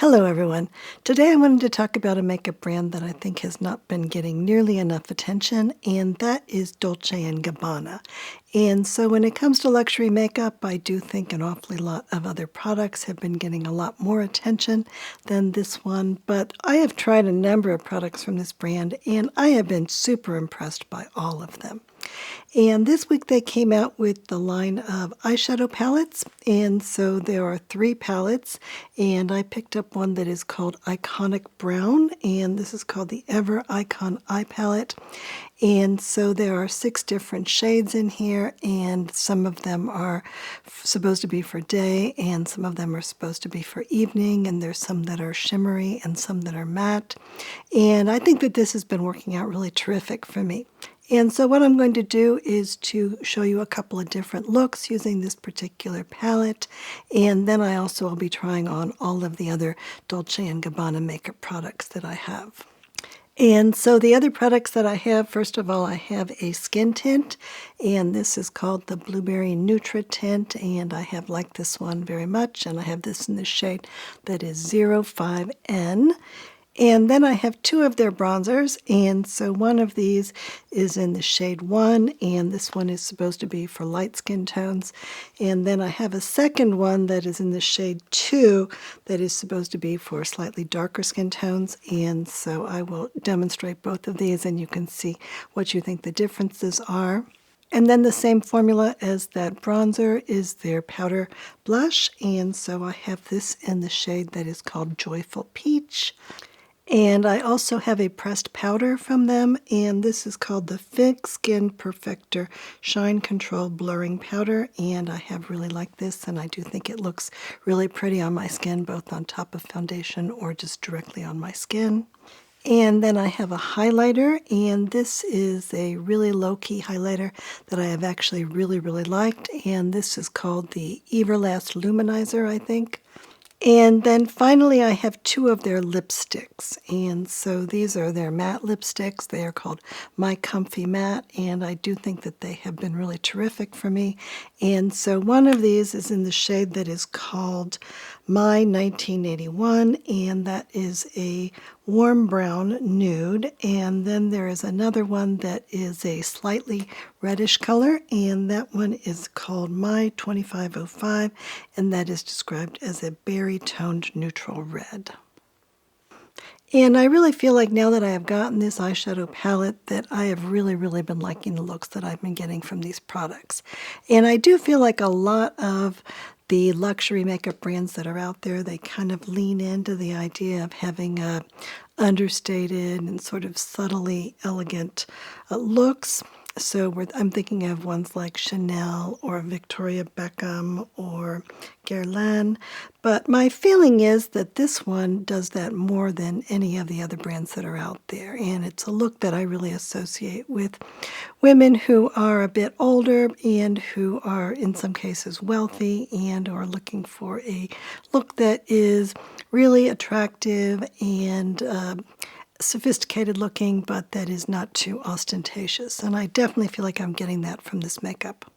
Hello everyone. Today I wanted to talk about a makeup brand that I think has not been getting nearly enough attention, and that is Dolce & Gabbana. And so when it comes to luxury makeup, I do think an awfully lot of other products have been getting a lot more attention than this one, but I have tried a number of products from this brand and I have been super impressed by all of them. And this week they came out with the line of eyeshadow palettes. And so there are 3 palettes. And I picked up one that is called Iconic Brown. And this is called the Ever Icon Eye Palette. And so there are 6 different shades in here. And some of them are supposed to be for day. And some of them are supposed to be for evening. And there's some that are shimmery and some that are matte. And I think that this has been working out really terrific for me. And so what I'm going to do is to show you a couple of different looks using this particular palette, and then I also will be trying on all of the other Dolce & Gabbana makeup products that I have. And so the other products that I have, first of all, I have a skin tint, and this is called the Blueberry Nutri-Tint, and I have liked this one very much, and I have this in the shade that is 05N. And then I have 2 of their bronzers, and so one of these is in the shade 1, and this one is supposed to be for light skin tones. And then I have a second one that is in the shade 2 that is supposed to be for slightly darker skin tones. And so I will demonstrate both of these, and you can see what you think the differences are. And then the same formula as that bronzer is their powder blush, and so I have this in the shade that is called Joyful Peach. And I also have a pressed powder from them, and this is called the Skin Perfector Shine Control Blurring Powder, and I have really liked this, and I do think it looks really pretty on my skin, both on top of foundation or just directly on my skin. And then I have a highlighter, and this is a really low-key highlighter that I have actually really liked, and this is called the Everlift Luminizer, I think. And then finally I have 2 of their lipsticks, and so these are their matte lipsticks. They are called My Comfy Matte, and I do think that they have been really terrific for me. And so one of these is in the shade that is called My 1981, and that is a warm brown nude. And then there is another one that is a slightly reddish color, and that one is called My 2505, and that is described as a berry toned neutral red. And I really feel like now that I have gotten this eyeshadow palette that I have really been liking the looks that I've been getting from these products. And I do feel like a lot of the luxury makeup brands that are out there, they kind of lean into the idea of having a understated and sort of subtly elegant looks. So I'm thinking of ones like Chanel or Victoria Beckham or Guerlain. But my feeling is that this one does that more than any of the other brands that are out there. And it's a look that I really associate with women who are a bit older and who are in some cases wealthy and are looking for a look that is really attractive and sophisticated looking, but that is not too ostentatious. And I definitely feel like I'm getting that from this makeup.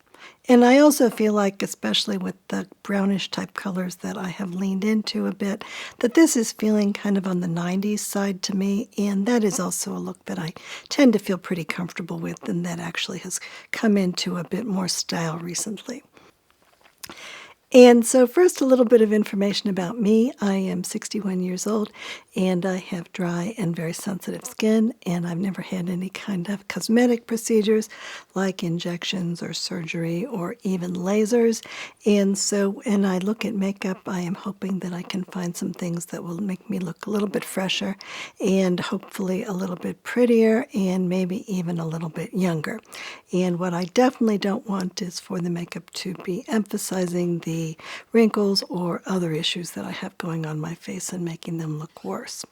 And I also feel like, especially with the brownish type colors that I have leaned into a bit, that this is feeling kind of on the 90s side to me, and that is also a look that I tend to feel pretty comfortable with, and that actually has come into a bit more style recently. And so first, a little bit of information about me. I am 61 years old, and I have dry and very sensitive skin, and I've never had any kind of cosmetic procedures like injections or surgery or even lasers. And so when I look at makeup, I am hoping that I can find some things that will make me look a little bit fresher and hopefully a little bit prettier and maybe even a little bit younger. And what I definitely don't want is for the makeup to be emphasizing the wrinkles or other issues that I have going on my face and making them look worse.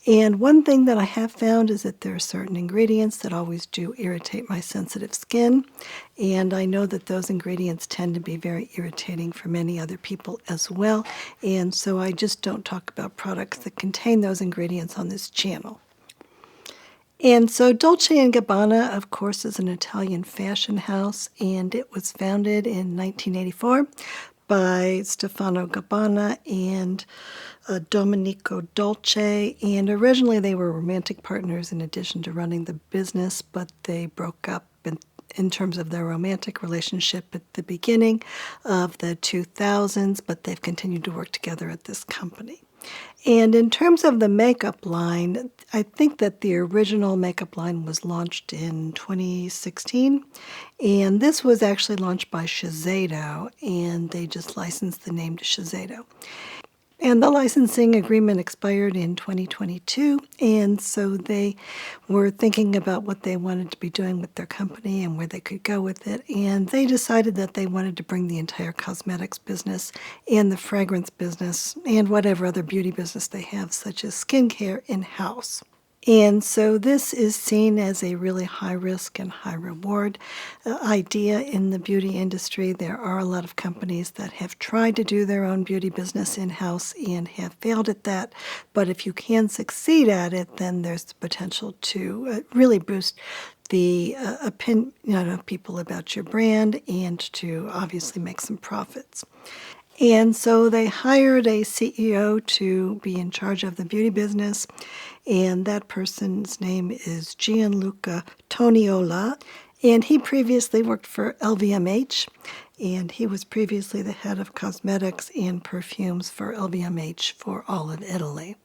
And one thing that I have found is that there are certain ingredients that always do irritate my sensitive skin, and I know that those ingredients tend to be very irritating for many other people as well, and so I just don't talk about products that contain those ingredients on this channel. And so Dolce & Gabbana, of course, is an Italian fashion house, and it was founded in 1984 by Stefano Gabbana and Domenico Dolce, and originally they were romantic partners in addition to running the business, but they broke up in terms of their romantic relationship at the beginning of the 2000s, but they've continued to work together at this company. And in terms of the makeup line, I think that the original makeup line was launched in 2016, and this was actually launched by Shiseido, and they just licensed the name to Shiseido. And the licensing agreement expired in 2022, and so they were thinking about what they wanted to be doing with their company and where they could go with it, and they decided that they wanted to bring the entire cosmetics business and the fragrance business and whatever other beauty business they have, such as skincare, in-house. And so this is seen as a really high risk and high reward idea in the beauty industry. There are a lot of companies that have tried to do their own beauty business in-house and have failed at that. But if you can succeed at it, then there's the potential to really boost the opinion of people about your brand and to obviously make some profits. And so they hired a CEO to be in charge of the beauty business, and that person's name is Gianluca Toniola, and he previously worked for LVMH, and he was previously the head of cosmetics and perfumes for LVMH for all of Italy.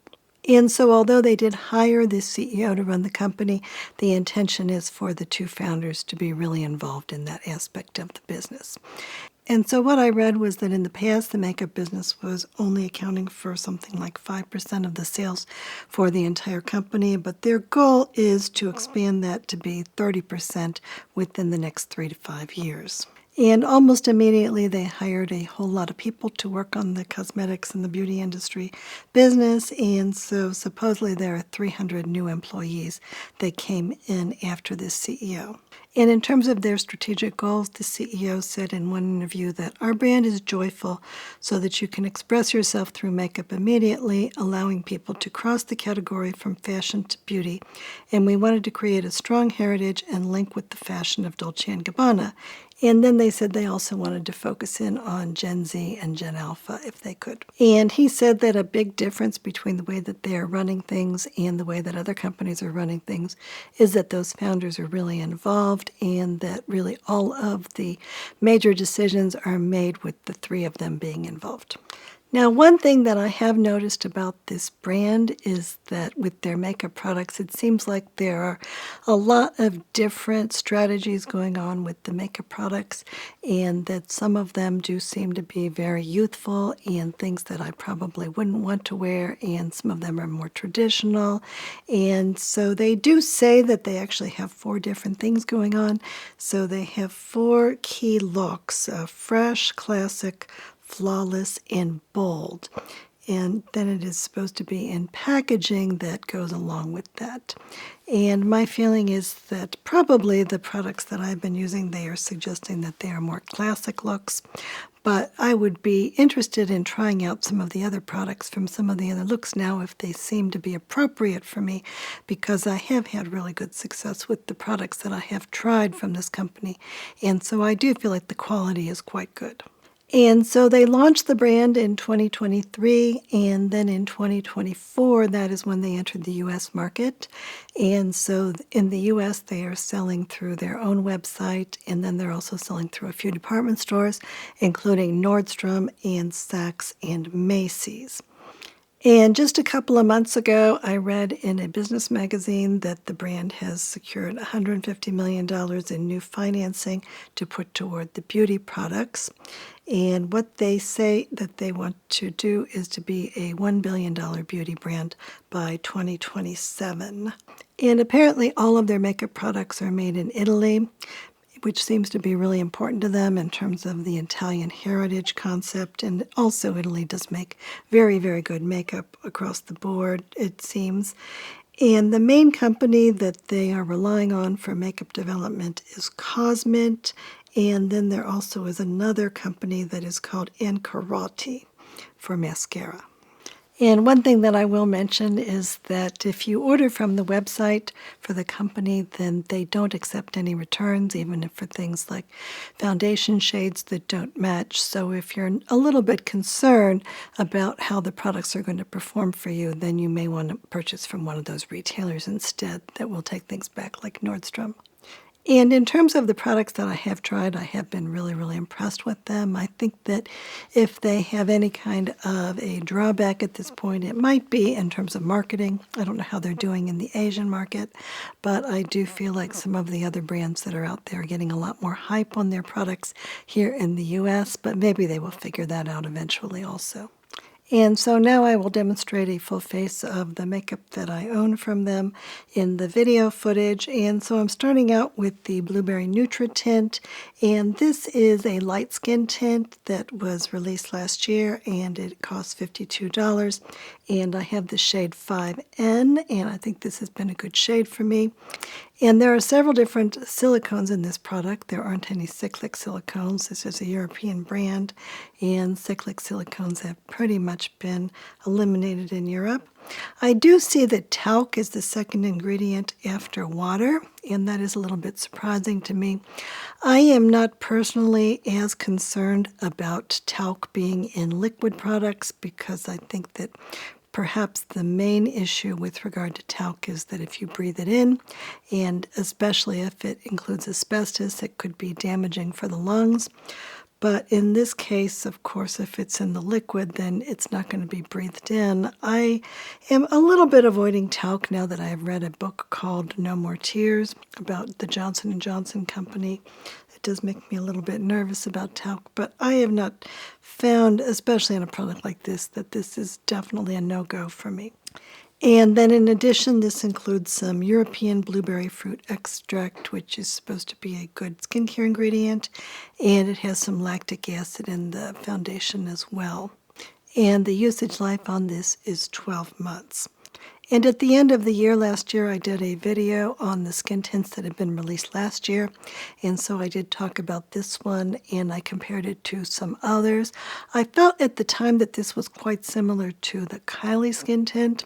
And so although they did hire the CEO to run the company, the intention is for the two founders to be really involved in that aspect of the business. And so what I read was that in the past, the makeup business was only accounting for something like 5% of the sales for the entire company, but their goal is to expand that to be 30% within the next 3 to 5 years. And almost immediately, they hired a whole lot of people to work on the cosmetics and the beauty industry business. And so supposedly there are 300 new employees that came in after this CEO. And in terms of their strategic goals, the CEO said in one interview that our brand is joyful so that you can express yourself through makeup immediately, allowing people to cross the category from fashion to beauty. And we wanted to create a strong heritage and link with the fashion of Dolce & Gabbana. And then they said they also wanted to focus in on Gen Z and Gen Alpha if they could. And he said that a big difference between the way that they are running things and the way that other companies are running things is that those founders are really involved and that really all of the major decisions are made with the three of them being involved. Now, one thing that I have noticed about this brand is that with their makeup products, it seems like there are a lot of different strategies going on with the makeup products, and that some of them do seem to be very youthful and things that I probably wouldn't want to wear, and some of them are more traditional. And so they do say that they actually have 4 different things going on. So they have 4 key looks: fresh, classic, flawless, and bold. And then it is supposed to be in packaging that goes along with that. And my feeling is that probably the products that I've been using, they are suggesting that they are more classic looks. But I would be interested in trying out some of the other products from some of the other looks now if they seem to be appropriate for me, because I have had really good success with the products that I have tried from this company. And so I do feel like the quality is quite good. And so they launched the brand in 2023, and then in 2024, that is when they entered the U.S. market. And so in the U.S., they are selling through their own website, and then they're also selling through a few department stores, including Nordstrom and Saks and Macy's. And just a couple of months ago, I read in a business magazine that the brand has secured $150 million in new financing to put toward the beauty products. And what they say that they want to do is to be a $1 billion beauty brand by 2027. And apparently all of their makeup products are made in Italy, which seems to be really important to them in terms of the Italian heritage concept. And also Italy does make very, very good makeup across the board, it seems. And the main company that they are relying on for makeup development is Cosmint. And then there also is another company that is called Ancarotti for mascara. And one thing that I will mention is that if you order from the website for the company, then they don't accept any returns, even if for things like foundation shades that don't match. So if you're a little bit concerned about how the products are going to perform for you, then you may want to purchase from one of those retailers instead that will take things back, like Nordstrom. And in terms of the products that I have tried, I have been really, really impressed with them. I think that if they have any kind of a drawback at this point, it might be in terms of marketing. I don't know how they're doing in the Asian market, but I do feel like some of the other brands that are out there are getting a lot more hype on their products here in the US, but maybe they will figure that out eventually also. And so now I will demonstrate a full face of the makeup that I own from them in the video footage. And so I'm starting out with the Blueberry Nutri-Tint, and this is a light skin tint that was released last year, and it costs $52. And I have the shade 5N, and I think this has been a good shade for me. And there are several different silicones in this product. There aren't any cyclic silicones. This is a European brand, and cyclic silicones have pretty much been eliminated in Europe. I do see that talc is the second ingredient after water, and that is a little bit surprising to me. I am not personally as concerned about talc being in liquid products because I think that perhaps the main issue with regard to talc is that if you breathe it in, and especially if it includes asbestos, it could be damaging for the lungs. But in this case, of course, if it's in the liquid, then it's not going to be breathed in. I am a little bit avoiding talc now that I have read a book called No More Tears about the Johnson & Johnson company. It does make me a little bit nervous about talc, but I have not found, especially in a product like this, that this is definitely a no-go for me. And then in addition, this includes some European blueberry fruit extract, which is supposed to be a good skincare ingredient, and it has some lactic acid in the foundation as well. And the usage life on this is 12 months. And at the end of the year last year, I did a video on the skin tints that had been released last year. And so I did talk about this one, and I compared it to some others. I felt at the time that this was quite similar to the Kylie skin tint,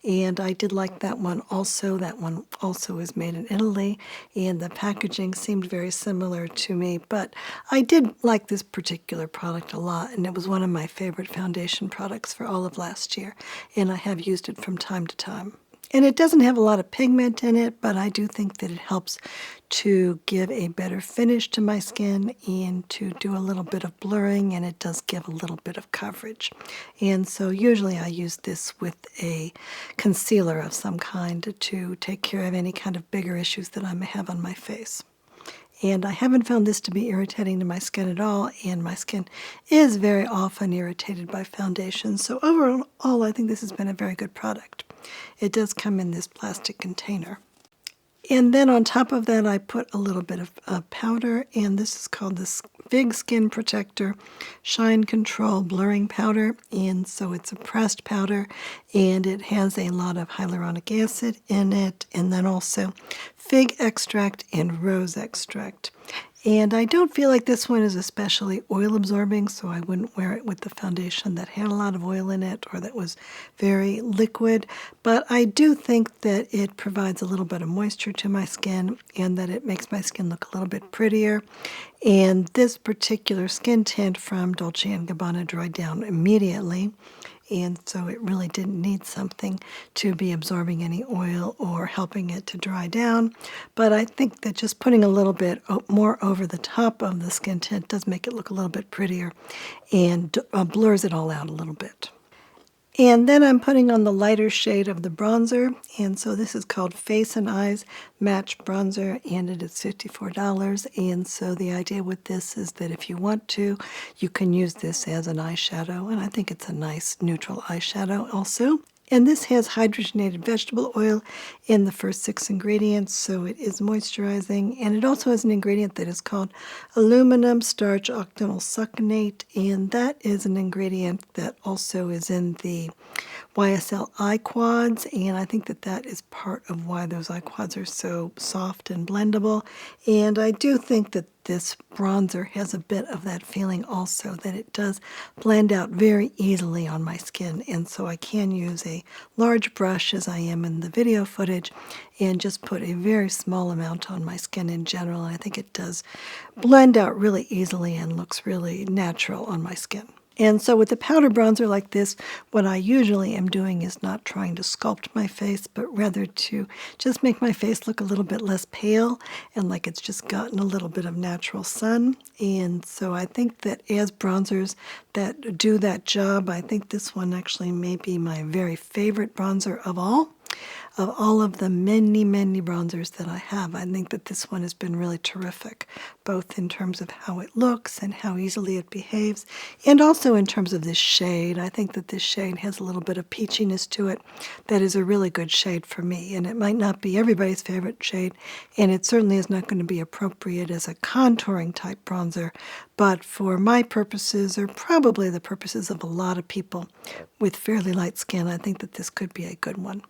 and I did like that one also. That one also is made in Italy, and the packaging seemed very similar to me. But I did like this particular product a lot, and it was one of my favorite foundation products for all of last year, and I have used it from time to time. And it doesn't have a lot of pigment in it, but I do think that it helps to give a better finish to my skin and to do a little bit of blurring, and it does give a little bit of coverage. And so usually I use this with a concealer of some kind to take care of any kind of bigger issues that I may have on my face. And I haven't found this to be irritating to my skin at all, and my skin is very often irritated by foundation. So overall, I think this has been a very good product. It does come in this plastic container. And then on top of that, I put a little bit of powder, and this is called the Big Skin Protector Shine Control Blurring Powder. And so it's a pressed powder, and it has a lot of hyaluronic acid in it, and then also fig extract and rose extract. And I don't feel like this one is especially oil absorbing, so I wouldn't wear it with the foundation that had a lot of oil in it or that was very liquid. But I do think that it provides a little bit of moisture to my skin and that it makes my skin look a little bit prettier. And this particular skin tint from Dolce & Gabbana dried down immediately. And so it really didn't need something to be absorbing any oil or helping it to dry down. But I think that just putting a little bit more over the top of the skin tint does make it look a little bit prettier and blurs it all out a little bit. And then I'm putting on the lighter shade of the bronzer, and so this is called Face and Eyes Match Bronzer, and it is $54. And so the idea with this is that if you want to, you can use this as an eyeshadow, and I think it's a nice neutral eyeshadow also. And this has hydrogenated vegetable oil in the first 6 ingredients, so it is moisturizing. And it also has an ingredient that is called aluminum starch octanyl succinate, and that is an ingredient that also is in the YSL eye quads, and I think that that is part of why those eye quads are so soft and blendable. And I do think that this bronzer has a bit of that feeling also, that it does blend out very easily on my skin. And so I can use a large brush, as I am in the video footage, and just put a very small amount on my skin in general. And I think it does blend out really easily and looks really natural on my skin. And so with a powder bronzer like this, what I usually am doing is not trying to sculpt my face, but rather to just make my face look a little bit less pale and like it's just gotten a little bit of natural sun. And so I think that as bronzers that do that job, I think this one actually may be my very favorite bronzer of all. Of all of the many, many bronzers that I have, I think that this one has been really terrific, both in terms of how it looks and how easily it behaves, and also in terms of this shade. I think that this shade has a little bit of peachiness to it that is a really good shade for me, and it might not be everybody's favorite shade, and it certainly is not going to be appropriate as a contouring type bronzer, but for my purposes, or probably the purposes of a lot of people with fairly light skin, I think that this could be a good one.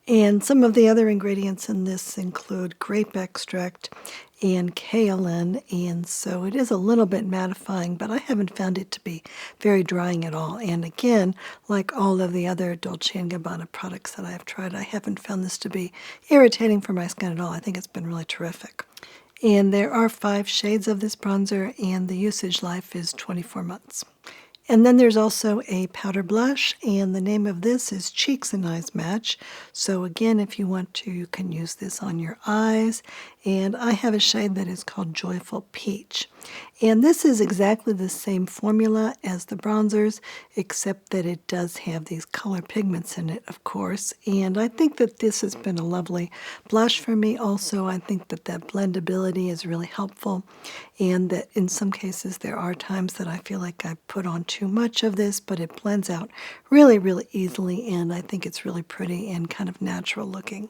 And some of the other ingredients in this include grape extract and kaolin, and so it is a little bit mattifying, but I haven't found it to be very drying at all. And again, like all of the other Dolce & Gabbana products that I have tried, I haven't found this to be irritating for my skin at all. I think it's been really terrific. And there are 5 shades of this bronzer, and the usage life is 24 months. And then there's also a powder blush, and the name of this is Cheeks and Eyes Match. So again, if you want to, you can use this on your eyes. And I have a shade that is called Joyful Peach. And this is exactly the same formula as the bronzers, except that it does have these color pigments in it, of course. And I think that this has been a lovely blush for me also. I think that that blendability is really helpful, and that in some cases there are times that I feel like I put on too much of this, but it blends out really, really easily, and I think it's really pretty and kind of natural looking.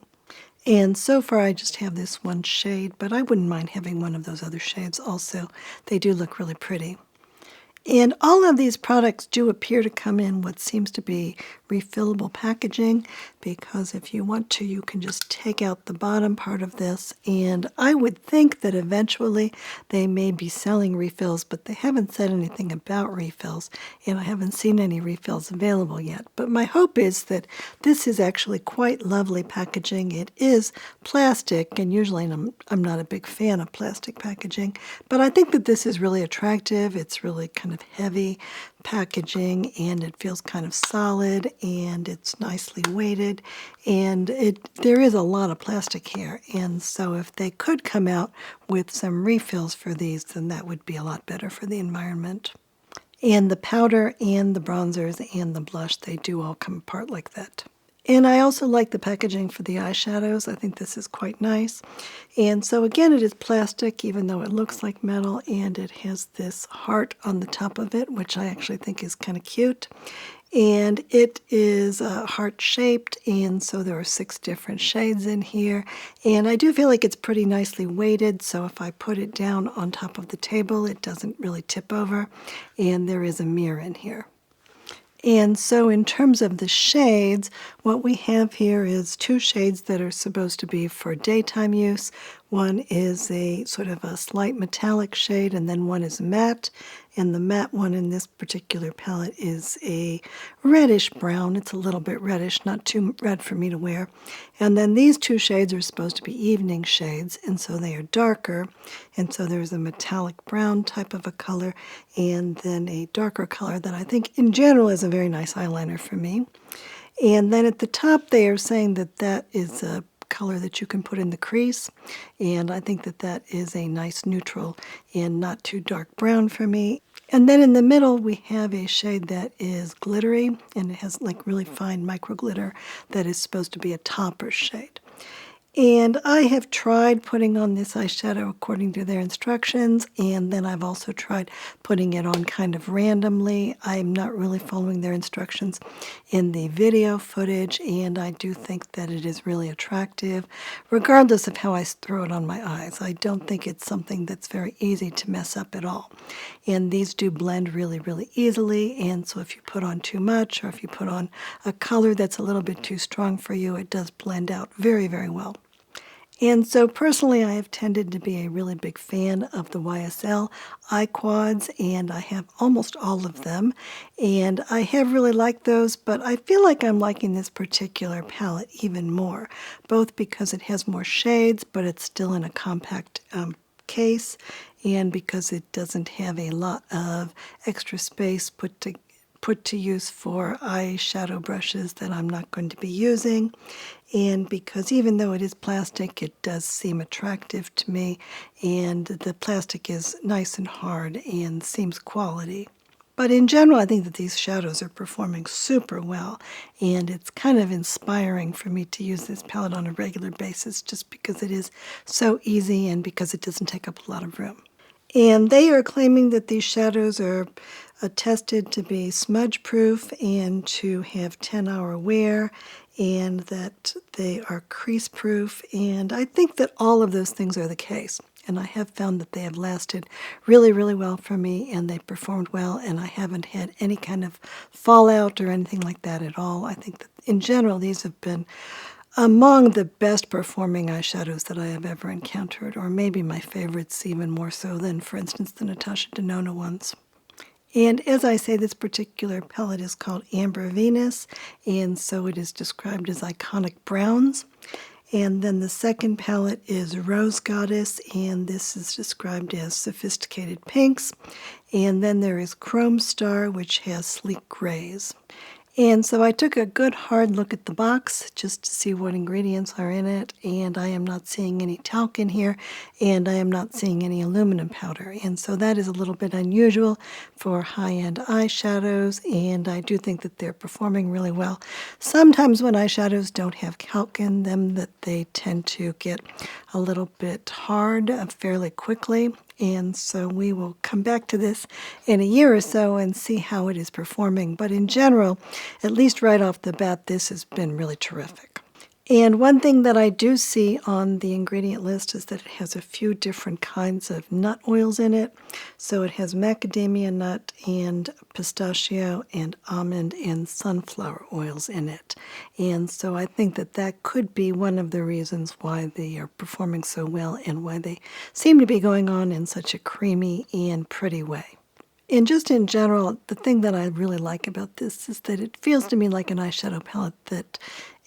And so far I just have this one shade, but I wouldn't mind having one of those other shades also. They do look really pretty. And all of these products do appear to come in what seems to be refillable packaging, because if you want to, you can just take out the bottom part of this, and I would think that eventually they may be selling refills, but they haven't said anything about refills, and I haven't seen any refills available yet. But my hope is that this is actually quite lovely packaging. It is plastic, and usually I'm not a big fan of plastic packaging, but I think that this is really attractive. It's really kind of heavy packaging, and it feels kind of solid, and it's nicely weighted, and there is a lot of plastic here, and so if they could come out with some refills for these, then that would be a lot better for the environment. And the powder and the bronzers and the blush, they do all come apart like that. And I also like the packaging for the eyeshadows. I think this is quite nice. And so again, it is plastic, even though it looks like metal, and it has this heart on the top of it, which I actually think is kind of cute. And it is heart-shaped, and so there are 6 different shades in here. And I do feel like it's pretty nicely weighted, so if I put it down on top of the table, it doesn't really tip over. And there is a mirror in here. And so in terms of the shades, what we have here is 2 shades that are supposed to be for daytime use. One is a sort of a slight metallic shade, and then one is matte. And the matte one in this particular palette is a reddish brown. It's a little bit reddish, not too red for me to wear. And then these 2 shades are supposed to be evening shades, and so they are darker. And so there's a metallic brown type of a color, and then a darker color that I think in general is a very nice eyeliner for me. And then at the top they are saying that that is a color that you can put in the crease, and I think that that is a nice neutral and not too dark brown for me. And then in the middle we have a shade that is glittery, and it has like really fine micro glitter that is supposed to be a topper shade. And I have tried putting on this eyeshadow according to their instructions, and then I've also tried putting it on kind of randomly. I'm not really following their instructions in the video footage, and I do think that it is really attractive, regardless of how I throw it on my eyes. I don't think it's something that's very easy to mess up at all. And these do blend really, really easily, and so if you put on too much or if you put on a color that's a little bit too strong for you, it does blend out very, very well. And so personally, I have tended to be a really big fan of the YSL eye quads, and I have almost all of them. And I have really liked those, but I feel like I'm liking this particular palette even more, both because it has more shades, but it's still in a compact case, and because it doesn't have a lot of extra space put to use for eyeshadow brushes that I'm not going to be using, and because even though it is plastic, it does seem attractive to me, and the plastic is nice and hard and seems quality. But in general, I think that these shadows are performing super well, and it's kind of inspiring for me to use this palette on a regular basis just because it is so easy and because it doesn't take up a lot of room. And they are claiming that these shadows are attested to be smudge-proof and to have 10-hour wear, and that they are crease-proof, and I think that all of those things are the case. And I have found that they have lasted really, really well for me, and they performed well, and I haven't had any kind of fallout or anything like that at all. I think that in general these have been among the best performing eyeshadows that I have ever encountered, or maybe my favorites even more so than, for instance, the Natasha Denona ones. And as I say, this particular palette is called Amber Venus, and so it is described as iconic browns. And then the second palette is Rose Goddess, and this is described as sophisticated pinks. And then there is Chrome Star, which has sleek grays. And so I took a good hard look at the box just to see what ingredients are in it, and I am not seeing any talc in here, and I am not seeing any aluminum powder. And so that is a little bit unusual for high-end eyeshadows, and I do think that they're performing really well. Sometimes when eyeshadows don't have talc in them, that they tend to get a little bit hard fairly quickly. And so we will come back to this in a year or so and see how it is performing. But in general, at least right off the bat, this has been really terrific. And one thing that I do see on the ingredient list is that it has a few different kinds of nut oils in it. So it has macadamia nut and pistachio and almond and sunflower oils in it. And so I think that that could be one of the reasons why they are performing so well and why they seem to be going on in such a creamy and pretty way. And just in general, the thing that I really like about this is that it feels to me like an eyeshadow palette that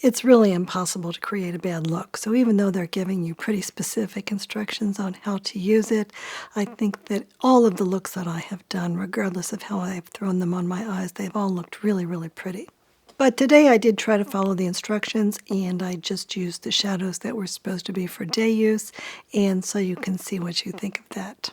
it's really impossible to create a bad look. So even though they're giving you pretty specific instructions on how to use it, I think that all of the looks that I have done, regardless of how I've thrown them on my eyes, they've all looked really, really pretty. But today I did try to follow the instructions, and I just used the shadows that were supposed to be for day use, and so you can see what you think of that.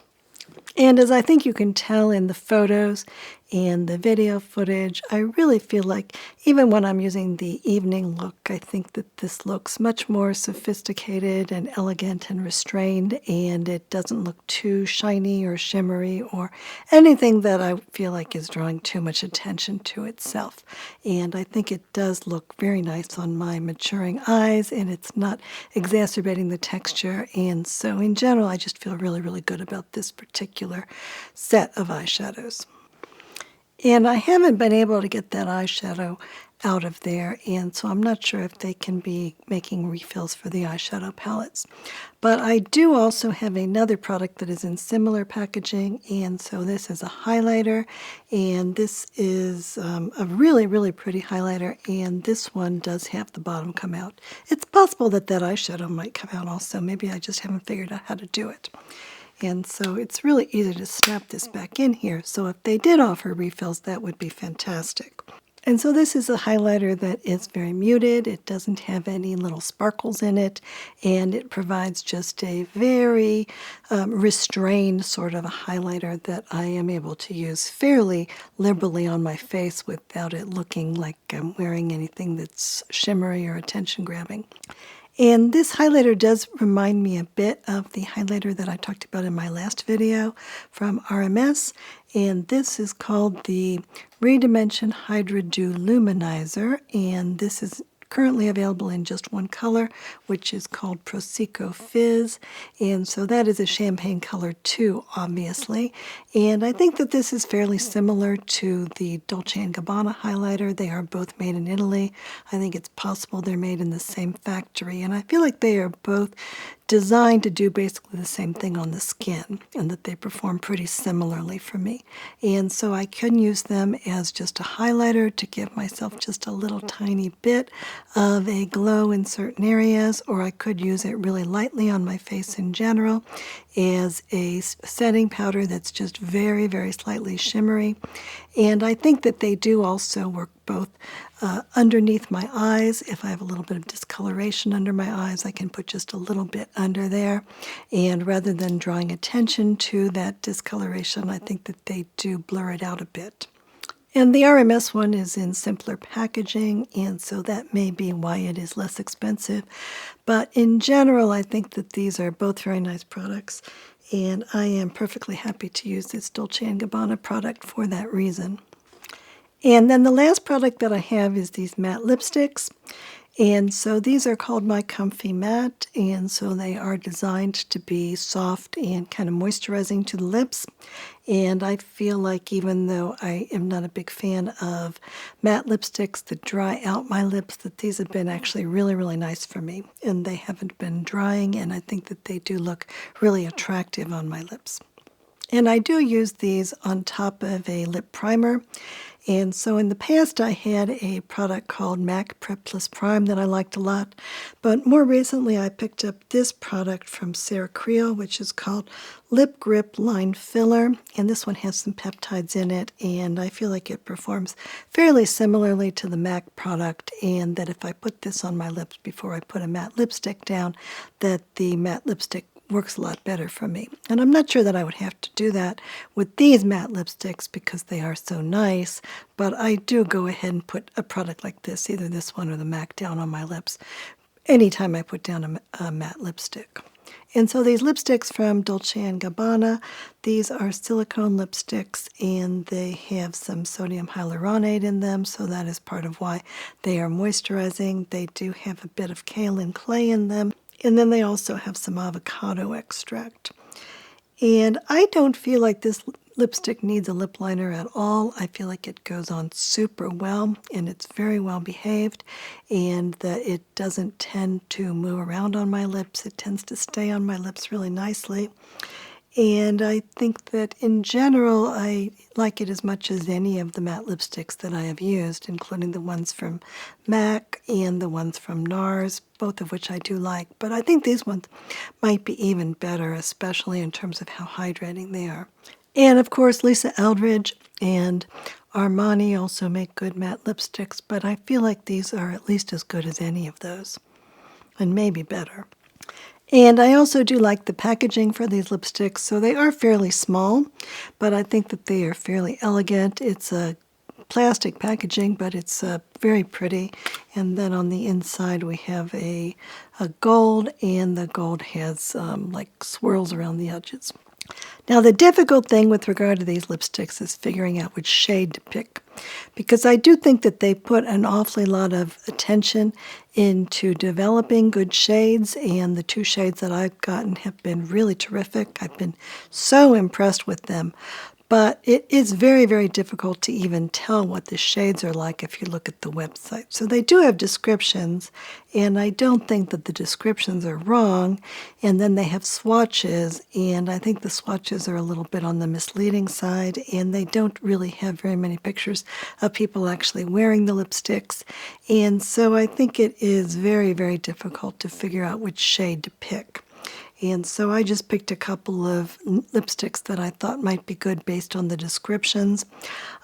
And as I think you can tell in the photos and the video footage, I really feel like even when I'm using the evening look, I think that this looks much more sophisticated and elegant and restrained, and it doesn't look too shiny or shimmery or anything that I feel like is drawing too much attention to itself. And I think it does look very nice on my maturing eyes, and it's not exacerbating the texture. And so in general, I just feel really, really good about this particular set of eyeshadows. And I haven't been able to get that eyeshadow out of there, and so I'm not sure if they can be making refills for the eyeshadow palettes. But I do also have another product that is in similar packaging, and so this is a highlighter, and this is a really, really pretty highlighter, and this one does have the bottom come out. It's possible that that eyeshadow might come out also. Maybe I just haven't figured out how to do it. And so it's really easy to snap this back in here. So if they did offer refills, that would be fantastic. And so this is a highlighter that is very muted. It doesn't have any little sparkles in it, and it provides just a very restrained sort of a highlighter that I am able to use fairly liberally on my face without it looking like I'm wearing anything that's shimmery or attention-grabbing. And this highlighter does remind me a bit of the highlighter that I talked about in my last video from RMS. And this is called the Redimension Hydra Dew Luminizer. And this is currently available in just one color, which is called Prosecco Fizz. And so that is a champagne color too, obviously. And I think that this is fairly similar to the Dolce & Gabbana highlighter. They are both made in Italy. I think it's possible they're made in the same factory. And I feel like they are both designed to do basically the same thing on the skin, and that they perform pretty similarly for me. And so I can use them as just a highlighter to give myself just a little tiny bit of a glow in certain areas, or I could use it really lightly on my face in general as a setting powder that's just very, very slightly shimmery. And I think that they do also work both underneath my eyes. If I have a little bit of discoloration under my eyes, I can put just a little bit under there. And rather than drawing attention to that discoloration, I think that they do blur it out a bit. And the RMS one is in simpler packaging, and so that may be why it is less expensive. But in general, I think that these are both very nice products, and I am perfectly happy to use this Dolce & Gabbana product for that reason. And then the last product that I have is these matte lipsticks. And so these are called My Comfy Matte, and so they are designed to be soft and kind of moisturizing to the lips. And I feel like even though I am not a big fan of matte lipsticks that dry out my lips, that these have been actually really, really nice for me. And they haven't been drying, and I think that they do look really attractive on my lips. And I do use these on top of a lip primer. And so in the past I had a product called MAC Prep Plus Prime that I liked a lot. But more recently I picked up this product from Sarah Creel, which is called Lip Grip Line Filler. And this one has some peptides in it, and I feel like it performs fairly similarly to the MAC product, and that if I put this on my lips before I put a matte lipstick down, that the matte lipstick works a lot better for me. And I'm not sure that I would have to do that with these matte lipsticks because they are so nice, but I do go ahead and put a product like this, either this one or the MAC, down on my lips anytime I put down a matte lipstick. And so these lipsticks from Dolce & Gabbana, these are silicone lipsticks, and they have some sodium hyaluronate in them, so that is part of why they are moisturizing. They do have a bit of kaolin clay in them. And then they also have some avocado extract. And I don't feel like this lipstick needs a lip liner at all. I feel like it goes on super well, and it's very well behaved, and that it doesn't tend to move around on my lips. It tends to stay on my lips really nicely. And I think that in general, I like it as much as any of the matte lipsticks that I have used, including the ones from MAC and the ones from NARS, both of which I do like. But I think these ones might be even better, especially in terms of how hydrating they are. And of course, Lisa Eldridge and Armani also make good matte lipsticks, but I feel like these are at least as good as any of those, and maybe better. And I also do like the packaging for these lipsticks. So they are fairly small, but I think that they are fairly elegant. It's a plastic packaging, but it's very pretty. And then on the inside we have a gold, and the gold has like swirls around the edges. Now the difficult thing with regard to these lipsticks is figuring out which shade to pick, because I do think that they put an awfully lot of attention into developing good shades, and the two shades that I've gotten have been really terrific. I've been so impressed with them. But it is very, very difficult to even tell what the shades are like if you look at the website. So they do have descriptions, and I don't think that the descriptions are wrong. And then they have swatches, and I think the swatches are a little bit on the misleading side, and they don't really have very many pictures of people actually wearing the lipsticks. And so I think it is very, very difficult to figure out which shade to pick. And so I just picked a couple of lipsticks that I thought might be good based on the descriptions.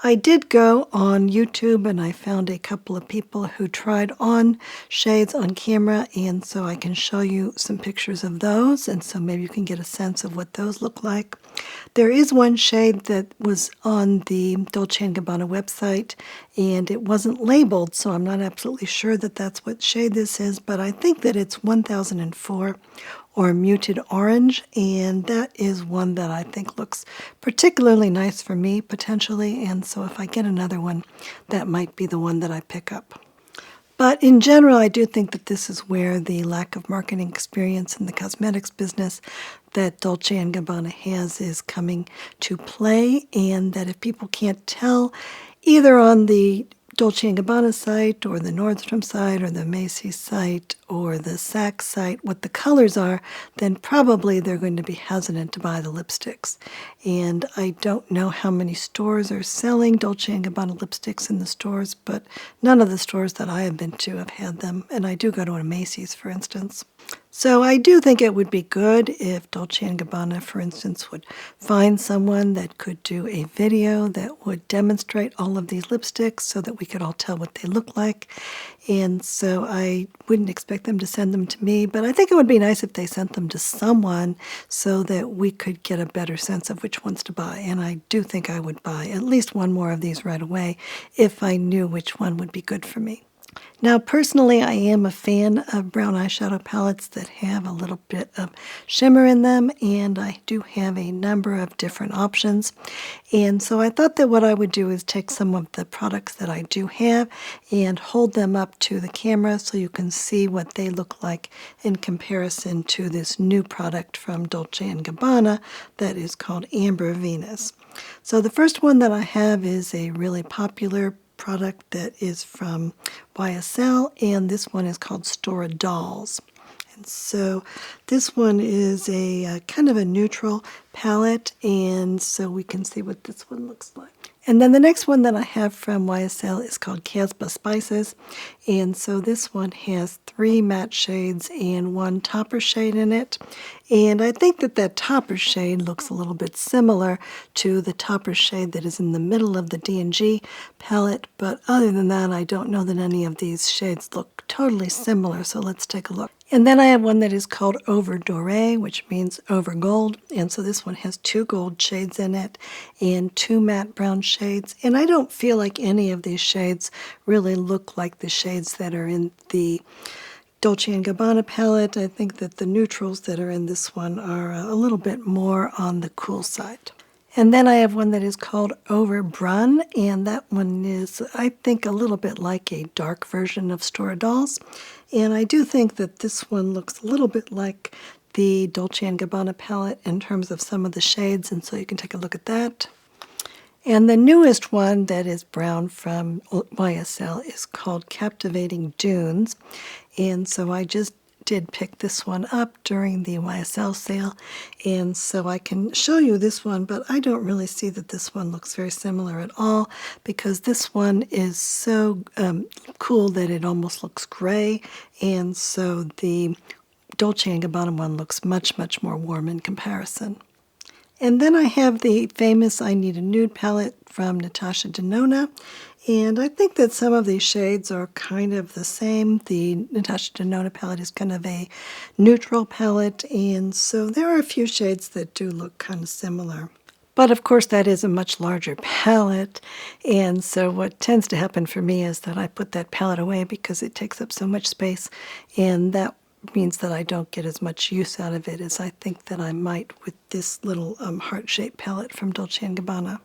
I did go on YouTube and I found a couple of people who tried on shades on camera, and so I can show you some pictures of those, and so maybe you can get a sense of what those look like. There is one shade that was on the Dolce & Gabbana website, and it wasn't labeled, so I'm not absolutely sure that that's what shade this is, but I think that it's 1004 or Muted Orange, and that is one that I think looks particularly nice for me, potentially, and so if I get another one, that might be the one that I pick up. But in general, I do think that this is where the lack of marketing experience in the cosmetics business that Dolce & Gabbana has is coming to play, and that if people can't tell either on the Dolce & Gabbana site or the Nordstrom site or the Macy's site or the Saks site what the colors are, then probably they're going to be hesitant to buy the lipsticks. And I don't know how many stores are selling Dolce & Gabbana lipsticks in the stores, but none of the stores that I have been to have had them, and I do go to a Macy's, for instance. So I do think it would be good if Dolce & Gabbana, for instance, would find someone that could do a video that would demonstrate all of these lipsticks so that we could all tell what they look like. And so I wouldn't expect them to send them to me, but I think it would be nice if they sent them to someone so that we could get a better sense of which ones to buy. And I do think I would buy at least one more of these right away if I knew which one would be good for me. Now, personally, I am a fan of brown eyeshadow palettes that have a little bit of shimmer in them, and I do have a number of different options. And so I thought that what I would do is take some of the products that I do have and hold them up to the camera so you can see what they look like in comparison to this new product from Dolce & Gabbana that is called Amber Venus. So the first one that I have is a really popular product that is from YSL, and this one is called Stora Dolls. And so this one is a kind of a neutral palette, and so we can see what this one looks like. And then the next one that I have from YSL is called Casbah Spices, and so this one has 3 matte shades and 1 topper shade in it. And I think that that topper shade looks a little bit similar to the topper shade that is in the middle of the D&G palette, but other than that, I don't know that any of these shades look totally similar, so let's take a look. And then I have one that is called Over Doré, which means over gold, and so this one has 2 gold shades in it and 2 matte brown shades, and I don't feel like any of these shades really look like the shades that are in the Dolce & Gabbana palette. I think that the neutrals that are in this one are a little bit more on the cool side. And then I have one that is called Over Brun, and that one is, I think, a little bit like a dark version of Stora Dolls. And I do think that this one looks a little bit like the Dolce & Gabbana palette in terms of some of the shades, and so you can take a look at that. And the newest one that is brown from YSL is called Captivating Dunes. And so I just did pick this one up during the YSL sale, and so I can show you this one, but I don't really see that this one looks very similar at all because this one is so cool that it almost looks gray, and so the Dolce & Gabbana one looks much, much more warm in comparison. And then I have the famous I Need a Nude palette from Natasha Denona, and I think that some of these shades are kind of the same. The Natasha Denona palette is kind of a neutral palette, and so there are a few shades that do look kind of similar. But of course that is a much larger palette, and so what tends to happen for me is that I put that palette away because it takes up so much space, and that means that I don't get as much use out of it as I think that I might with this little heart-shaped palette from Dolce & Gabbana.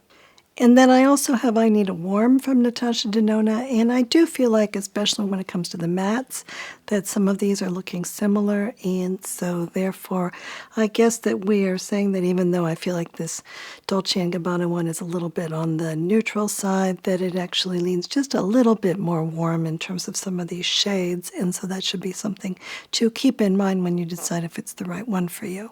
And then I also have I Need a Warm from Natasha Denona, and I do feel like, especially when it comes to the mattes, that some of these are looking similar, and so therefore I guess that we are saying that even though I feel like this Dolce & Gabbana one is a little bit on the neutral side, that it actually leans just a little bit more warm in terms of some of these shades, and so that should be something to keep in mind when you decide if it's the right one for you.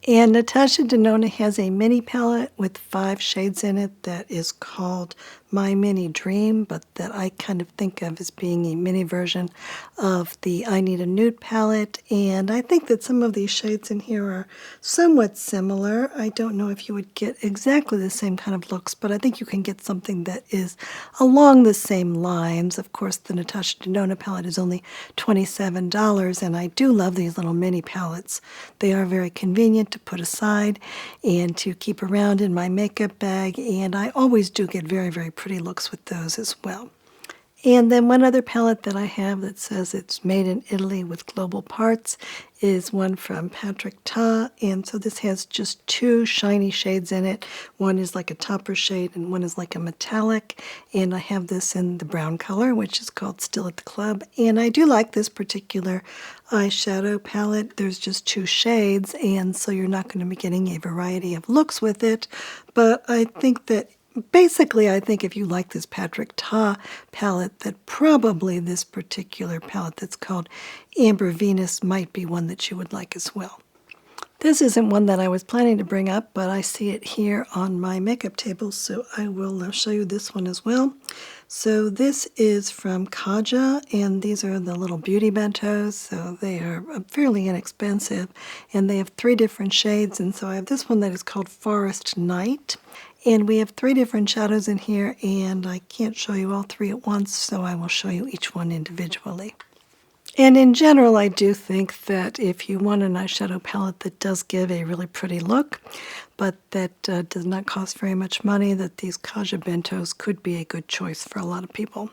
And Natasha Denona has a mini palette with 5 shades in it that is called my mini dream, but that I kind of think of as being a mini version of the I Need a Nude palette. And I think that some of these shades in here are somewhat similar. I don't know if you would get exactly the same kind of looks, but I think you can get something that is along the same lines. Of course, the Natasha Denona palette is only $27, and I do love these little mini palettes. They are very convenient to put aside and to keep around in my makeup bag, and I always do get very, very pretty looks with those as well. And then one other palette that I have that says it's made in Italy with global parts is one from Patrick Ta. And so this has just two shiny shades in it. One is like a topper shade and one is like a metallic. And I have this in the brown color, which is called Still at the Club. And I do like this particular eyeshadow palette. There's just two shades, and so you're not going to be getting a variety of looks with it. But I think that basically, I think if you like this Patrick Ta palette, that probably this particular palette that's called Amber Venus might be one that you would like as well. This isn't one that I was planning to bring up, but I see it here on my makeup table, so I will show you this one as well. So this is from Kaja, and these are the little beauty bentos, so they are fairly inexpensive, and they have 3 different shades, and so I have this one that is called Forest Night. And we have 3 different shadows in here, and I can't show you all 3 at once, so I will show you each one individually. And in general, I do think that if you want an eyeshadow palette that does give a really pretty look, but that does not cost very much money, that these Kaja bentos could be a good choice for a lot of people.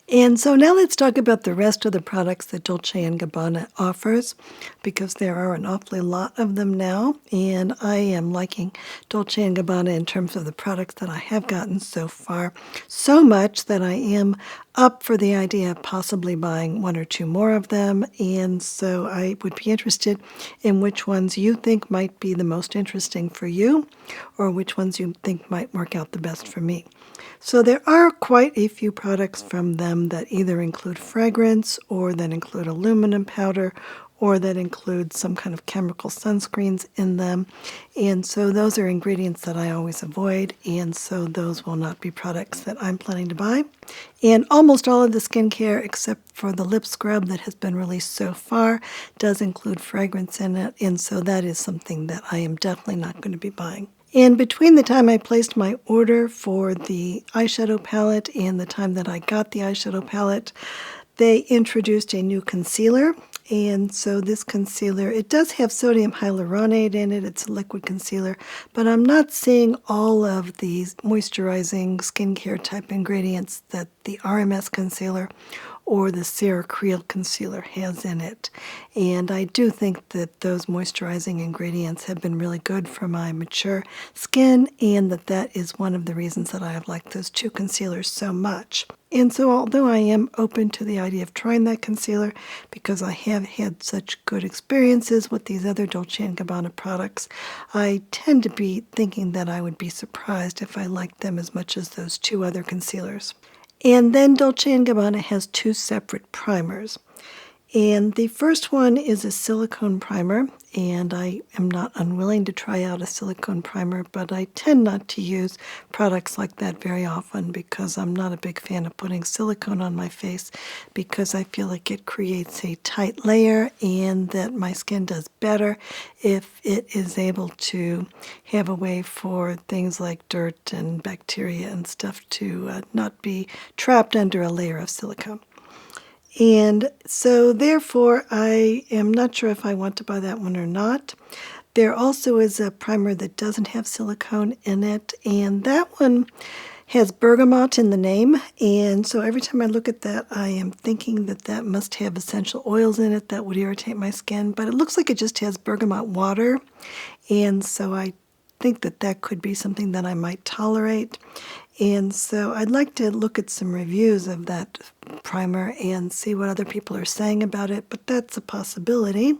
And so now let's talk about the rest of the products that Dolce & Gabbana offers, because there are an awfully lot of them now, and I am liking Dolce & Gabbana in terms of the products that I have gotten so far, so much that I am up for the idea of possibly buying 1 or 2 more of them, and so I would be interested in which ones you think might be the most interesting for you, or which ones you think might work out the best for me. So there are quite a few products from them that either include fragrance or that include aluminum powder or that include some kind of chemical sunscreens in them. And so those are ingredients that I always avoid, and so those will not be products that I'm planning to buy. And almost all of the skincare, except for the lip scrub that has been released so far, does include fragrance in it, and so that is something that I am definitely not going to be buying. And between the time I placed my order for the eyeshadow palette and the time that I got the eyeshadow palette, they introduced a new concealer. And so this concealer, it does have sodium hyaluronate in it. It's a liquid concealer, but I'm not seeing all of these moisturizing skincare type ingredients that the RMS concealer or the CeraCreal concealer has in it. And I do think that those moisturizing ingredients have been really good for my mature skin, and that is one of the reasons that I have liked those 2 concealers so much. And so although I am open to the idea of trying that concealer because I have had such good experiences with these other Dolce & Gabbana products, I tend to be thinking that I would be surprised if I liked them as much as those 2 other concealers. And then Dolce & Gabbana has 2 separate primers. And the first one is a silicone primer, and I am not unwilling to try out a silicone primer, but I tend not to use products like that very often because I'm not a big fan of putting silicone on my face because I feel like it creates a tight layer and that my skin does better if it is able to have a way for things like dirt and bacteria and stuff to not be trapped under a layer of silicone. And so therefore, I am not sure if I want to buy that one or not. There also is a primer that doesn't have silicone in it, and that one has bergamot in the name. And so every time I look at that, I am thinking that that must have essential oils in it that would irritate my skin. But it looks like it just has bergamot water, and so I think that that could be something that I might tolerate. And so I'd like to look at some reviews of that primer and see what other people are saying about it, but that's a possibility.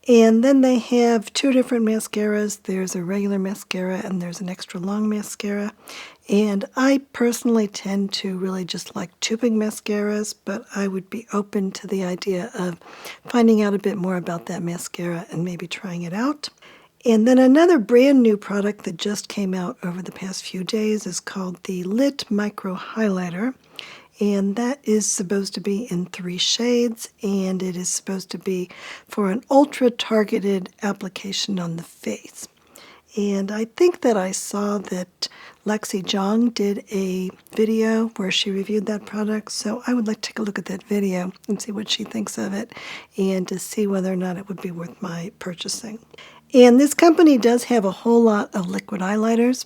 And then they have 2 different mascaras. There's a regular mascara and there's an extra long mascara. And I personally tend to really just like tubing mascaras, but I would be open to the idea of finding out a bit more about that mascara and maybe trying it out. And then another brand new product that just came out over the past few days is called the Lit Micro Highlighter. And that is supposed to be in 3 shades, and it is supposed to be for an ultra-targeted application on the face. And I think that I saw that Lexi Zhang did a video where she reviewed that product, so I would like to take a look at that video and see what she thinks of it and to see whether or not it would be worth my purchasing. And this company does have a whole lot of liquid highlighters,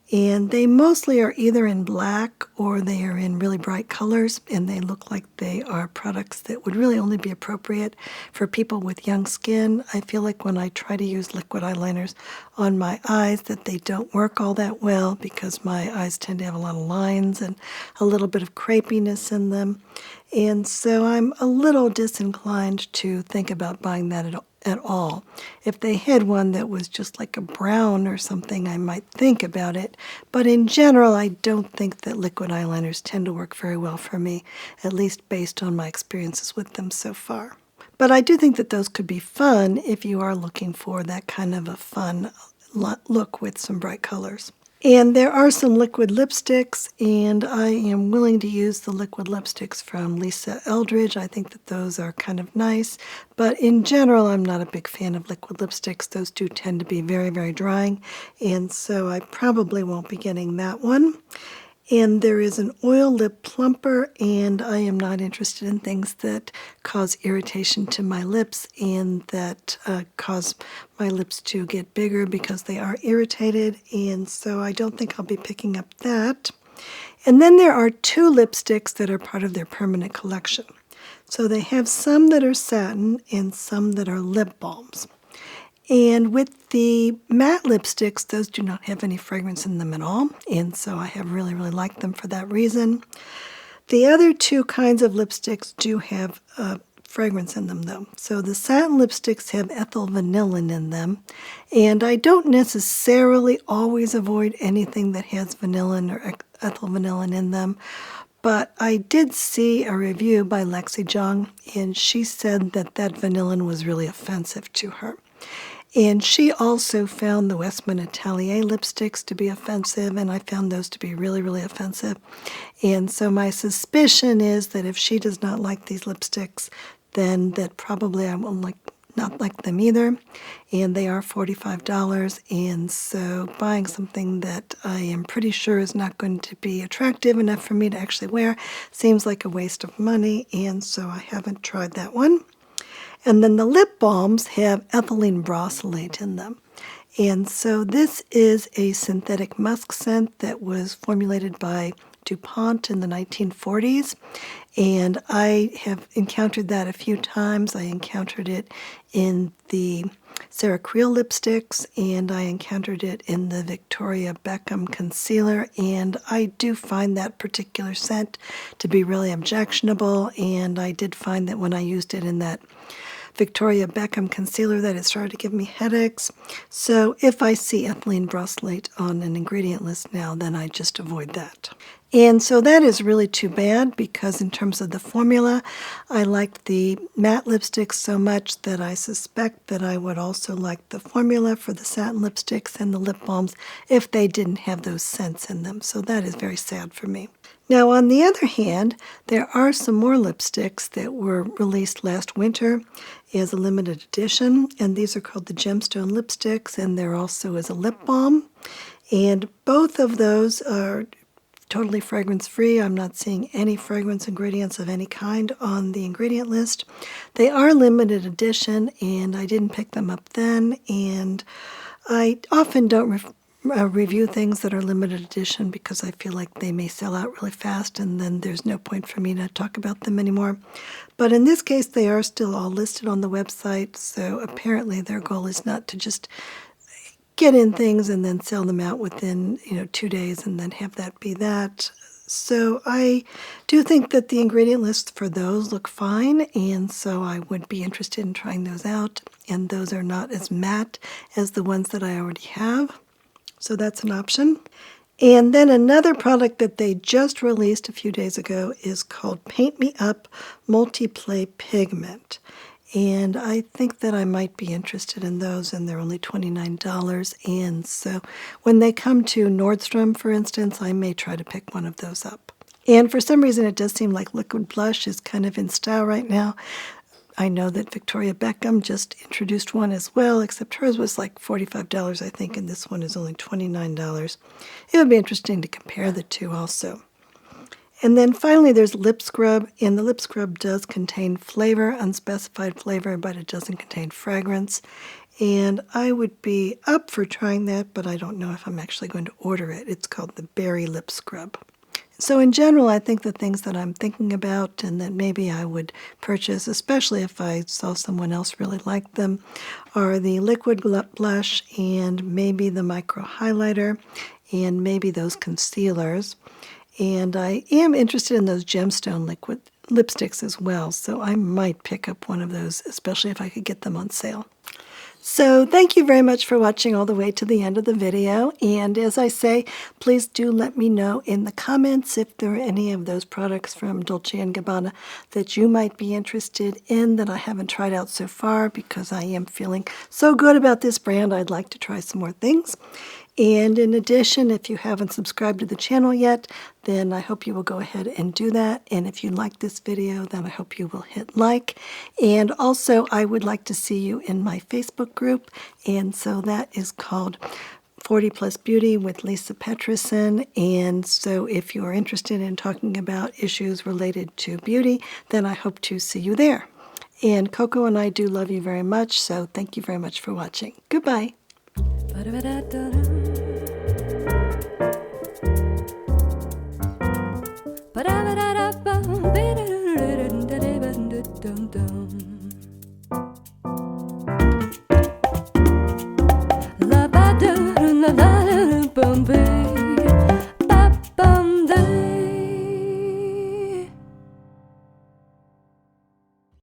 and they mostly are either in black or they are in really bright colors, and they look like they are products that would really only be appropriate for people with young skin. I feel like when I try to use liquid eyeliners on my eyes that they don't work all that well because my eyes tend to have a lot of lines and a little bit of crepiness in them. And so I'm a little disinclined to think about buying that at all. If they had one that was just like a brown or something, I might think about it. But in general, I don't think that liquid eyeliners tend to work very well for me, at least based on my experiences with them so far. But I do think that those could be fun if you are looking for that kind of a fun look with some bright colors. And there are some liquid lipsticks, and I am willing to use the liquid lipsticks from Lisa Eldridge. I think that those are kind of nice, but in general, I'm not a big fan of liquid lipsticks. Those do tend to be very, very drying, and so I probably won't be getting that one. And there is an oil lip plumper, and I am not interested in things that cause irritation to my lips and that cause my lips to get bigger because they are irritated, and so I don't think I'll be picking up that. And then there are 2 lipsticks that are part of their permanent collection. So they have some that are satin and some that are lip balms. And with the matte lipsticks, those do not have any fragrance in them at all, and so I have really, really liked them for that reason. The other 2 kinds of lipsticks do have fragrance in them, though. So the satin lipsticks have ethyl vanillin in them, and I don't necessarily always avoid anything that has vanillin or ethyl vanillin in them, but I did see a review by Lexi Zhang, and she said that that vanillin was really offensive to her. And she also found the Westman Atelier lipsticks to be offensive, and I found those to be really, really offensive. And so my suspicion is that if she does not like these lipsticks, then that probably I will not like them either. And they are $45, and so buying something that I am pretty sure is not going to be attractive enough for me to actually wear seems like a waste of money, and so I haven't tried that one. And then the lip balms have ethylene brassylate in them. And so this is a synthetic musk scent that was formulated by DuPont in the 1940s. And I have encountered that a few times. I encountered it in the Sarah Creel lipsticks, and I encountered it in the Victoria Beckham concealer, and I do find that particular scent to be really objectionable, and I did find that when I used it in that Victoria Beckham concealer that it started to give me headaches. So if I see ethylene brassylate on an ingredient list now, then I just avoid that. And so that is really too bad because in terms of the formula, I liked the matte lipsticks so much that I suspect that I would also like the formula for the satin lipsticks and the lip balms if they didn't have those scents in them. So that is very sad for me. Now, on the other hand, there are some more lipsticks that were released last winter as a limited edition, and these are called the Gemstone lipsticks, and there also is a lip balm. And both of those are totally fragrance-free. I'm not seeing any fragrance ingredients of any kind on the ingredient list. They are limited edition, and I didn't pick them up then, and I often don't review things that are limited edition because I feel like they may sell out really fast and then there's no point for me to talk about them anymore. But in this case, they are still all listed on the website, so apparently their goal is not to just get in things and then sell them out within 2 days and then have that be that. So I do think that the ingredient lists for those look fine, and so I would be interested in trying those out, and those are not as matte as the ones that I already have. So that's an option. And then another product that they just released a few days ago is called Paint Me Up Multi-Play Pigment. And I think that I might be interested in those, and they're only $29. And so when they come to Nordstrom, for instance, I may try to pick one of those up. And for some reason, it does seem like liquid blush is kind of in style right now. I know that Victoria Beckham just introduced one as well, except hers was like $45, I think, and this one is only $29. It would be interesting to compare the two also. And then finally there's lip scrub, and the lip scrub does contain flavor, unspecified flavor, but it doesn't contain fragrance. And I would be up for trying that, but I don't know if I'm actually going to order it. It's called the Berry Lip Scrub. So in general, I think the things that I'm thinking about and that maybe I would purchase, especially if I saw someone else really like them, are the liquid blush and maybe the micro highlighter and maybe those concealers. And I am interested in those gemstone liquid lipsticks as well, so I might pick up one of those, especially if I could get them on sale. So thank you very much for watching all the way to the end of the video. And as I say, please do let me know in the comments if there are any of those products from Dolce & Gabbana that you might be interested in that I haven't tried out so far, because I am feeling so good about this brand. I'd like to try some more things. And in addition, if you haven't subscribed to the channel yet, then I hope you will go ahead and do that. And if you like this video, then I hope you will hit like. And also, I would like to see you in my Facebook group. And so that is called 40 Plus Beauty with Lisa Petrison. And so if you are interested in talking about issues related to beauty, then I hope to see you there. And Coco and I do love you very much, so thank you very much for watching. Goodbye. La ba da la la la bum